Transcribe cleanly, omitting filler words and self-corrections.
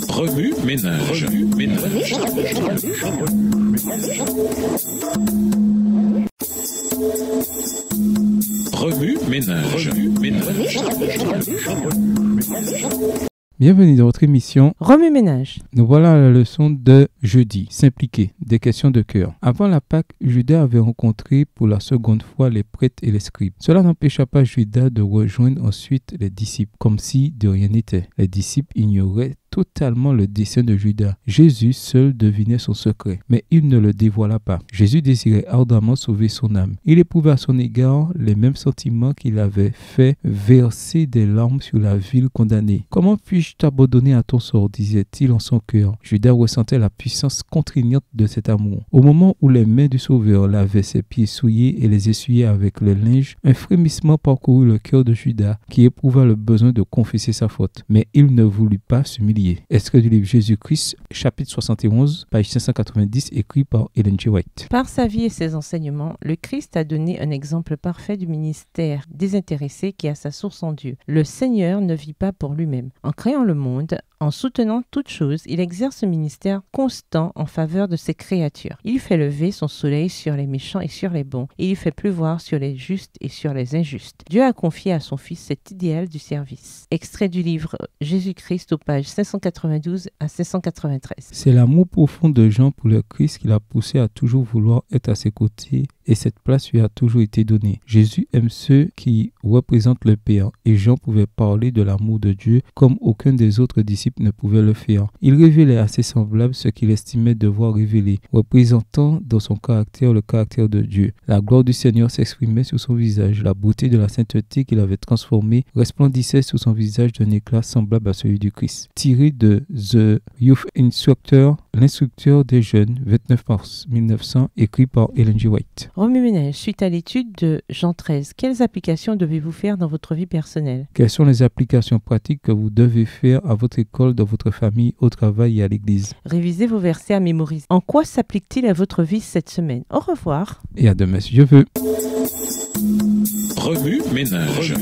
Remue ménage. Remue ménage. Bienvenue dans votre émission Remue ménage. Nous voilà à la leçon de jeudi, s'impliquer, des questions de cœur. Avant la Pâque, Judas avait rencontré pour la seconde fois les prêtres et les scribes. Cela n'empêcha pas Judas de rejoindre ensuite les disciples, comme si de rien n'était. Les disciples ignoraient totalement le dessein de Judas. Jésus seul devinait son secret, mais il ne le dévoila pas. Jésus désirait ardemment sauver son âme. Il éprouvait à son égard les mêmes sentiments qu'il avait fait verser des larmes sur la ville condamnée. Comment puis-je t'abandonner à ton sort, disait-il en son cœur. Judas ressentait la puissance contraignante de cet amour. Au moment où les mains du Sauveur lavaient ses pieds souillés et les essuyaient avec le linge, un frémissement parcourut le cœur de Judas, qui éprouva le besoin de confesser sa faute. Mais il ne voulut pas s'humilier. Extrait du livre Jésus-Christ, chapitre 71, page 590, écrit par Ellen G. White. Par sa vie et ses enseignements, le Christ a donné un exemple parfait du ministère désintéressé qui a sa source en Dieu. Le Seigneur ne vit pas pour lui-même. En créant le monde, en soutenant toutes choses, il exerce un ministère constant en faveur de ses créatures. Il fait lever son soleil sur les méchants et sur les bons, et il fait pleuvoir sur les justes et sur les injustes. Dieu a confié à son Fils cet idéal du service. Extrait du livre Jésus-Christ aux pages 592 à 593. C'est l'amour profond de Jean pour le Christ qui l'a poussé à toujours vouloir être à ses côtés, et cette place lui a toujours été donnée. Jésus aime ceux qui représentent le Père, et Jean pouvait parler de l'amour de Dieu comme aucun des autres disciples ne pouvait le faire. Il révélait à ses semblables ce qu'il estimait devoir révéler, représentant dans son caractère le caractère de Dieu. La gloire du Seigneur s'exprimait sur son visage. La beauté de la sainteté qu'il avait transformée resplendissait sur son visage d'un éclat semblable à celui du Christ. Tiré de The Youth Instructor, l'instructeur des jeunes, 29 mars 1900, écrit par Ellen G. White. Remue ménage, suite à l'étude de Jean 13, quelles applications devez-vous faire dans votre vie personnelle? Quelles sont les applications pratiques que vous devez faire à votre école, dans votre famille, au travail et à l'église? Révisez vos versets à mémoriser. En quoi s'applique-t-il à votre vie cette semaine? Au revoir. Et à demain si Dieu veut. Remue ménage.